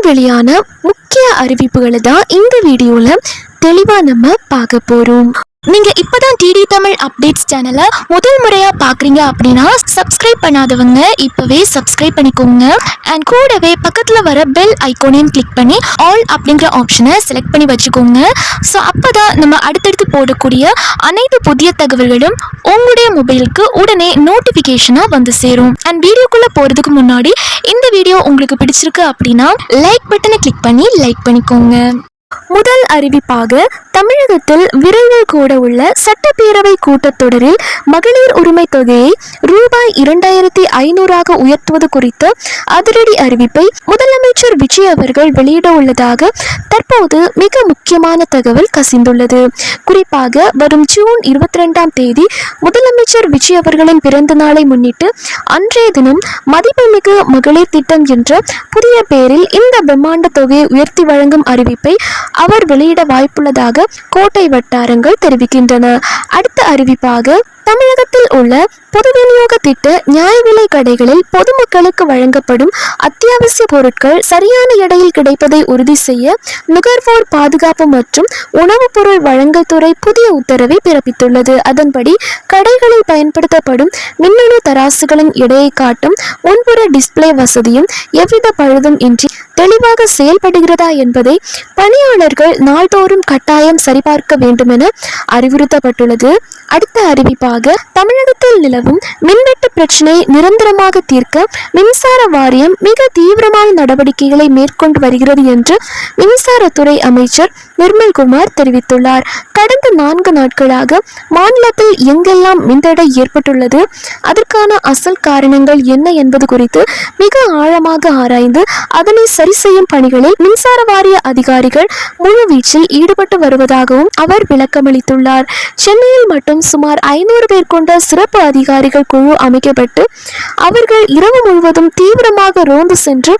வெளியான முக்கிய அறிவிப்புகளை தான் இந்த வீடியோல தெளிவா நம்ம பார்க்க போறோம். நீங்க இப்பதான் டிடி தமிழ் அப்டேட்ஸ் சேனலை முதல் முறையா பாக்குறீங்க அப்படின்னா சப்ஸ்கிரைப் பண்ணாதவங்க இப்பவே சப்ஸ்கிரைப் பண்ணிக்கோங்க. அண்ட் கூடவே பக்கத்துல வர பெல் ஐகானையும் கிளிக் பண்ணி ஆல் அப்படிங்கிற ஆப்ஷனை செலக்ட் பண்ணி வச்சுக்கோங்க. ஸோ அப்பதான் நம்ம அடுத்தடுத்து போடக்கூடிய அனைத்து புதிய தகவல்களும் உங்களுடைய மொபைலுக்கு உடனே நோட்டிபிகேஷனா வந்து சேரும். அண்ட் வீடியோக்குள்ள போறதுக்கு முன்னாடி இந்த வீடியோ உங்களுக்கு பிடிச்சிருக்கு அப்படின்னா லைக் பட்டனை கிளிக் பண்ணி லைக் பண்ணிக்கோங்க. முதல் அறிவிப்பாக தமிழகத்தில் விரைவில் கூட உள்ள சட்டப்பேரவை கூட்டத்தொடரில் மகளிர் உரிமை தொகையை ரூபாய் 2500 உயர்த்துவது குறித்த அதிரடி அறிவிப்பை முதலமைச்சர் விஜய் அவர்கள் வெளியிட உள்ளதாக தற்போது மிக முக்கியமான தகவல் கசிந்துள்ளது. குறிப்பாக வரும் ஜூன் 22 முதலமைச்சர் விஜய் அவர்களின் பிறந்த நாளை முன்னிட்டு அன்றைய தினம் மதிப்புமிகு மகளிர் திட்டம் என்ற புதிய பெயரில் இந்த பிரம்மாண்ட தொகையை உயர்த்தி வழங்கும் அறிவிப்பை அவர் வெளியிட வாய்ப்புள்ளதாக கோட்டை வட்டாரங்கள் தெரிவிக்கின்றன. அடுத்த அறிவிப்பாக தமிழகத்தில் உள்ள பொது விநியோக திட்ட நியாய விலை கடைகளில் பொதுமக்களுக்கு வழங்கப்படும் அத்தியாவசிய பொருட்கள் சரியான எடையில் கிடைப்பதை உறுதி செய்ய நுகர்வோர் பாதுகாப்பு மற்றும் உணவுப் பொருள் வழங்கல் துறை புதிய உத்தரவை பிறப்பித்துள்ளது. அதன்படி கடைகளில் பயன்படுத்தப்படும் மின்னணு தராசுகளின் எடையை காட்டும் முன்புற டிஸ்பிளே வசதியும் எவ்வித பழுதும் இன்றி தெளிவாக செயல்படுகிறதா என்பதை பணியாளர்கள் நாள்தோறும் கட்டாயம் சரிபார்க்க வேண்டும் என அறிவுறுத்தப்பட்டுள்ளது. அடுத்த அறிவிப்பாக தமிழகத்தில் நிலவும் மின்வெட்டு பிரச்சினை நிரந்தரமாக தீர்க்க மின்சார வாரியம் மிக தீவிரமான நடவடிக்கைகளை மேற்கொண்டு வருகிறது என்று மின்சாரத்துறை அமைச்சர் நிர்மல்குமார் தெரிவித்துள்ளார். கடந்த 4 நாட்களாக மாநிலத்தில் எங்கெல்லாம் மின்தடை ஏற்பட்டுள்ளது, அதற்கான அசல் காரணங்கள் என்ன என்பது குறித்து மிக ஆழமாக ஆராய்ந்து அதனை சரி செய்யும் பணிகளில் மின்சார வாரிய அதிகாரிகள் முழுவீச்சில் ஈடுபட்டு வருவதாகவும் அவர் விளக்கமளித்துள்ளார். சென்னையில் மட்டும் சுமார் 500 பேர் கொண்ட சிறப்பு அதிகாரிகள் குழு அமைக்கப்பட்டு அவர்கள் இரவு முழுவதும் தீவிரமாக ரோந்து சென்று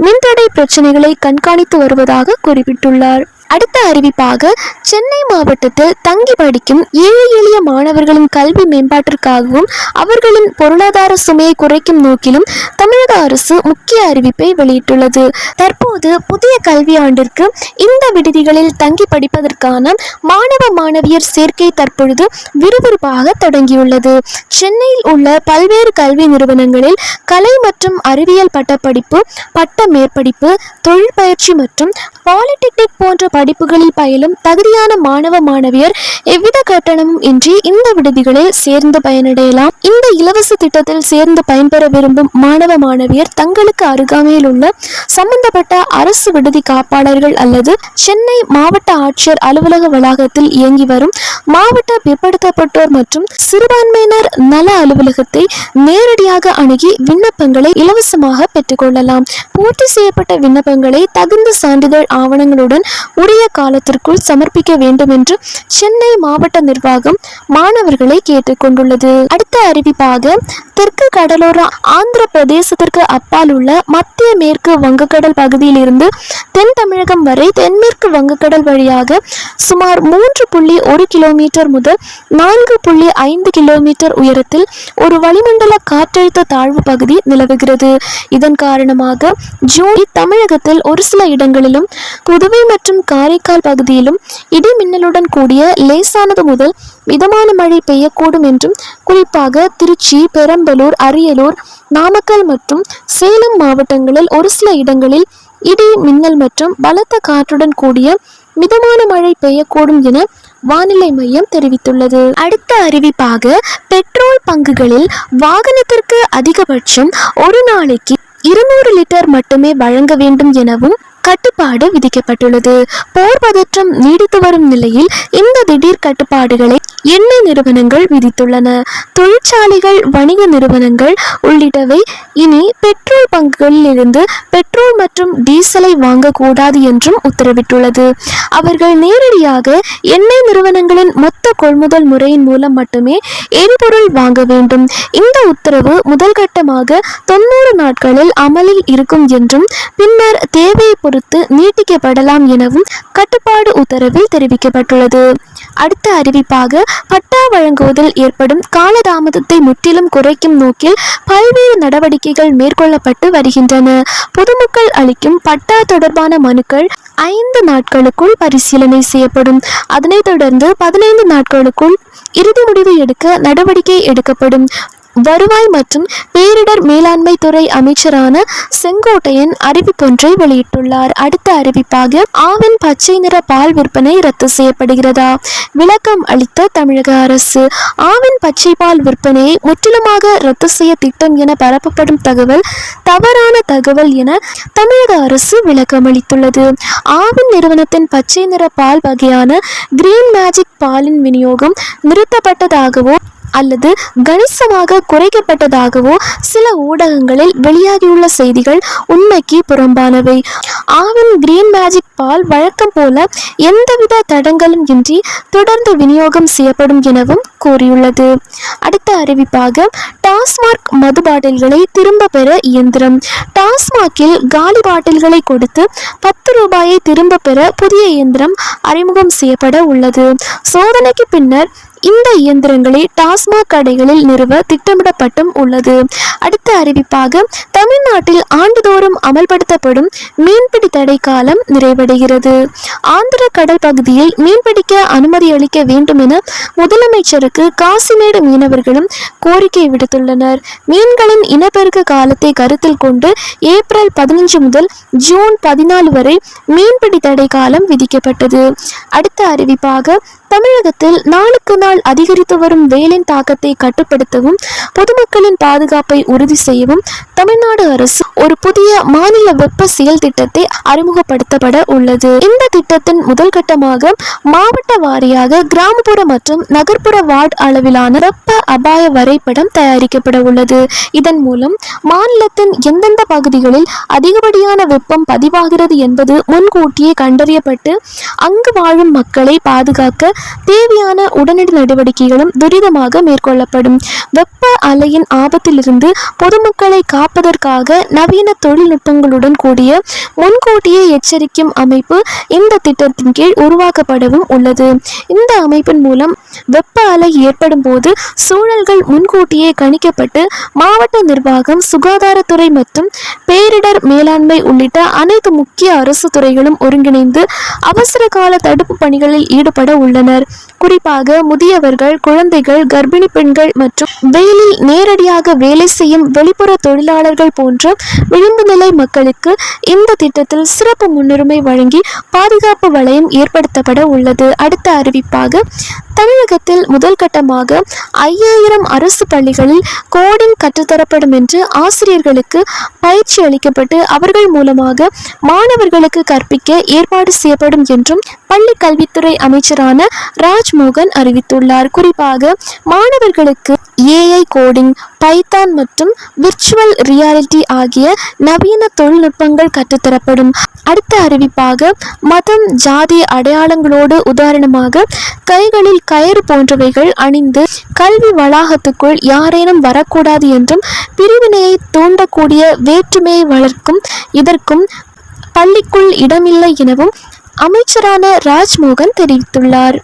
மின்தடை பிரச்சனைகளை கண்காணித்து வருவதாக குறிப்பிட்டுள்ளார். அடுத்த அறிவிப்பாக சென்னை மாவட்டத்தில் தங்கி படிக்கும் ஏழை எளிய மாணவர்களின் கல்வி மேம்பாட்டிற்காகவும் அவர்களின் பொருளாதார சுமையை குறைக்கும் நோக்கிலும் தமிழக அரசு முக்கிய அறிவிப்பை வெளியிட்டுள்ளது. தற்போது புதிய கல்வியாண்டிற்கு இந்த விடுதிகளில் தங்கி படிப்பதற்கான மாணவ மாணவியர் சேர்க்கை தற்பொழுது விறுவிறுப்பாக தொடங்கியுள்ளது. சென்னையில் உள்ள பல்வேறு கல்வி நிறுவனங்களில் கலை மற்றும் அறிவியல் பட்டப்படிப்பு, பட்ட மேற்படிப்பு, தொழில் பயிற்சி மற்றும் பாலிடெக்னிக் போன்ற படிப்புகளில் பயிலும் தகுதியான மாணவ மாணவியர் எவ்வித கட்டணமும் இன்றி இந்த விடுதிகளில் சேர்ந்து பயனடையலாம். இந்த இலவச திட்டத்தில் சேர்ந்து பயன்பெற விரும்பும் மாணவ மாணவியர் தங்களுக்கு அருகாமையில் உள்ள சம்பந்தப்பட்ட அரசு விடுதி காப்பாளர்கள் அல்லது சென்னை மாவட்ட ஆட்சியர் அலுவலக வளாகத்தில் இயங்கி வரும் மாவட்ட பிற்படுத்தப்பட்டோர் மற்றும் சிறுபான்மையினர் நல அலுவலகத்தை நேரடியாக அணுகி விண்ணப்பங்களை இலவசமாக பெற்றுக்கொள்ளலாம். பூர்த்தி செய்யப்பட்ட விண்ணப்பங்களை தகுந்த சான்றிதழ் ஆவணங்களுடன் உரிய காலத்திற்குள் சமர்ப்பிக்க வேண்டும் என்று சென்னை மாவட்ட நிர்வாகம் மாணவர்களை கேட்டுக்கொண்டுள்ளது. அடுத்த அறிவிப்பாக தெற்கு கடலோர ஆந்திர பிரதேசத்திற்கு அப்பால் உள்ள மத்திய மேற்கு வங்கக்கடல் பகுதியில் இருந்து தென் தமிழகம் வரை தென்மேற்கு வங்கக்கடல் வழியாக சுமார் 3.1 கிலோமீட்டர் முதல் 4.5 கிலோமீட்டர் உயரத்தில் ஒரு வளிமண்டல காற்றழுத்த தாழ்வு பகுதி நிலவுகிறது. இதன் காரணமாக ஜூன் தமிழகத்தில் ஒரு சில இடங்களிலும் புதுவை மற்றும் காரைக்கால் பகுதியிலும் இடி மின்னலுடன் கூடிய லேசானது முதல் மிதமான மழை பெய்யக்கூடும் என்றும் குறிப்பாக திருச்சி, பெரம்பலூர், அரியலூர், நாமக்கல் மற்றும் சேலம் மாவட்டங்களில் ஒரு சில இடங்களில் இடி மின்னல் மற்றும் பலத்த காற்றுடன் கூடிய மிதமான மழை பெய்யக்கூடும் என வானிலை மையம் தெரிவித்துள்ளது. அடுத்த அறிவிப்பாக பெட்ரோல் பங்குகளில் வாகனத்திற்கு அதிகபட்சம் ஒரு நாளைக்கு 200 லிட்டர் மட்டுமே வழங்க வேண்டும் எனவும் கட்டுப்பாடு விதிக்கப்பட்டுள்ளது. போர் பதற்றம் நீடித்து வரும் நிலையில் இந்த திடீர் கட்டுப்பாடுகளை எண்ணெய் நிறுவனங்கள் விதித்துள்ளன. தொழிற்சாலைகள், வணிக நிறுவனங்கள் உள்ளிட்டவை இனி பெட்ரோல் பங்குகளில் இருந்து பெட்ரோல் மற்றும் டீசலை வாங்கக்கூடாது என்றும் உத்தரவிட்டுள்ளது. அவர்கள் நேரடியாக எண்ணெய் நிறுவனங்களின் மொத்த கொள்முதல் முறையின் மூலம் மட்டுமே எரிபொருள் வாங்க வேண்டும். இந்த உத்தரவு முதல் கட்டமாக 90 நாட்களில் அமலில் இருக்கும் என்றும் பின்னர் தேவையை பொறுத்து நீட்டிக்கப்படலாம் எனவும் கட்டுப்பாடு உத்தரவில் தெரிவிக்கப்பட்டுள்ளது. அடுத்த அறிவிப்பாக பட்டா வழங்குவதில் ஏற்படும் காலதாமதத்தை முற்றிலும் குறைக்கும் நோக்கில் பல்வேறு நடவடிக்கைகள் மேற்கொள்ளப்பட்டு வருகின்றன. பொதுமக்கள் அளிக்கும் பட்டா தொடர்பான மனுக்கள் 5 நாட்களுக்குள் பரிசீலனை செய்யப்படும். அதனைத் தொடர்ந்து 15 நாட்களுக்குள் இறுதி முடிவு எடுக்க நடவடிக்கை எடுக்கப்படும். வருவாய் மற்றும் பேரிடர் மேலாண்மை துறை அமைச்சரான செங்கோட்டையன் அறிவிப்பொன்றை வெளியிட்டுள்ளார். அடுத்த அறிவிப்பாக ஆவின் பச்சை நிற பால் விற்பனை ரத்து செய்யப்படுகிறதா? விளக்கம் அளித்த தமிழக அரசு. ஆவின் பச்சை பால் விற்பனையை முற்றிலுமாக ரத்து செய்ய திட்டம் என பரப்பப்படும் தகவல் தவறான தகவல் என தமிழக அரசு விளக்கம் அளித்துள்ளது. ஆவின் நிறுவனத்தின் பச்சை நிற பால் வகையான கிரீன் மேஜிக் பாலின் விநியோகம் நிறுத்தப்பட்டதாகவோ அல்லது கணிசமாக குறைக்கப்பட்டதாகவோ சில ஊடகங்களில் வெளியாகியுள்ள செய்திகள் உண்மைக்கு புறம்பானவை. ஆவின் கிரீன் மேஜிக் பால் வழக்கம் போல எந்தவித தடங்களும் இன்றி தொடர்ந்து விநியோகம் செய்யப்படும் எனவும் கூறியுள்ளது. அடுத்த அறிவிப்பாக டாஸ்மாக் மது பாட்டில்களை திரும்ப பெற இயந்திரம். டாஸ்மாகில் காலி பாட்டில்களை கொடுத்து 10 ரூபாயை திரும்ப பெற புதிய இயந்திரம் அறிமுகம் செய்யப்பட உள்ளது. சோதனைக்கு பின்னர் இந்த இயந்திரங்களை டாஸ்மாக் கடைகளில் நிறுவ திட்டமிடப்பட்டும் உள்ளது. அடுத்த அறிவிப்பாக தமிழ்நாட்டில் ஆண்டுதோறும் அமல்படுத்தப்படும் மீன்பிடி தடை காலம் நிறைவடைகிறது. ஆந்திர கடல் பகுதியில் மீன்பிடிக்க அனுமதி அளிக்க வேண்டும் என முதலமைச்சருக்கு காசிமேடு மீனவர்களும் கோரிக்கை விடுத்துள்ளனர். மீன்களின் இனப்பெருக்க காலத்தை கருத்தில் கொண்டு ஏப்ரல் 15 முதல் ஜூன் 14 வரை மீன்பிடி தடை காலம் விதிக்கப்பட்டது. அடுத்த அறிவிப்பாக தமிழகத்தில் நாளுக்கு நாள் அதிகரித்து வரும் வெயிலின் தாக்கத்தை கட்டுப்படுத்தவும் பொதுமக்களின் பாதுகாப்பை உறுதி செய்யவும் தமிழ்நாடு அரசு ஒரு புதிய மாநில வெப்ப செயல் திட்டத்தை அறிமுகப்படுத்தப்பட உள்ளது. இந்த திட்டத்தின் முதல் கட்டமாக மாவட்ட வாரியாக கிராமப்புற மற்றும் நகர்ப்புற வார்டு அளவிலான வெப்ப அபாய வரைபடம் தயாரிக்கப்பட உள்ளது. இதன் மூலம் மாநிலத்தின் எந்தெந்த பகுதிகளில் அதிகப்படியான வெப்பம் பதிவாகிறது என்பது முன்கூட்டியே கண்டறியப்பட்டு அங்கு வாழும் மக்களை பாதுகாக்க தேவையான உடனடி நடவடிக்கைகளும் துரிதமாக மேற்கொள்ளப்படும். வெப்ப அலையின் ஆபத்திலிருந்து பொதுமக்களை காப்பதற்காக நவீன தொழில்நுட்பங்களுடன் கூடிய முன்கூட்டியே எச்சரிக்கும் அமைப்பு இந்த திட்டத்தின் கீழ் உருவாக்கப்படவும் உள்ளது. இந்த அமைப்பின் மூலம் வெப்ப அலை ஏற்படும் போது சூழல்கள் முன்கூட்டியே கணிக்கப்பட்டு மாவட்ட நிர்வாகம், சுகாதாரத்துறை மற்றும் பேரிடர் மேலாண்மை உள்ளிட்ட அனைத்து முக்கிய அரசு துறைகளும் ஒருங்கிணைந்து அவசர கால தடுப்பு பணிகளில் ஈடுபட உள்ளனர். குறிப்பாக முதியவர்கள், குழந்தைகள், கர்ப்பிணி பெண்கள் மற்றும் வெயிலில் நேரடியாக வேலை செய்யும் வெளிப்புற தொழிலாளர்கள் போன்ற விளிம்பு நிலை மக்களுக்கு இந்த திட்டத்தில் சிறப்பு முன்னுரிமை வழங்கி பாதுகாப்பு வளையம் ஏற்படுத்தப்பட உள்ளது. அடுத்த அறிவிப்பாக தமிழகத்தில் முதல் கட்டமாக 5000 அரசு பள்ளிகளில் கோடிங் கற்றுத்தரப்படும் என்று ஆசிரியர்களுக்கு பயிற்சி அளிக்கப்பட்டு அவர்கள் மூலமாக மாணவர்களுக்கு கற்பிக்க ஏற்பாடு செய்யப்படும் என்றும் பள்ளி கல்வித்துறை அமைச்சரான ராஜ்மோகன் அறிவித்துள்ளார். குறிப்பாக மாணவர்களுக்கு AI கோடிங், பைத்தான் மற்றும் விர்ச்சுவல் ரியாலிட்டி ஆகிய நவீன தொழில்நுட்பங்கள் கற்றுத்தரப்படும். அடுத்த அறிவிப்பாக மதம், ஜாதி அடையாளங்களோடு உதாரணமாக கைகளில் கயிறு போன்றவைகள் அணிந்து கல்வி வளாகத்துக்குள் யாரேனும் வரக்கூடாது என்றும் பிரிவினையை தூண்டக்கூடிய வேற்றுமையை வளர்க்கும் இதற்கும் பள்ளிக்குள் இடமில்லை எனவும் அமைச்சரான ராஜ்மோகன் தெரிவித்துள்ளார்.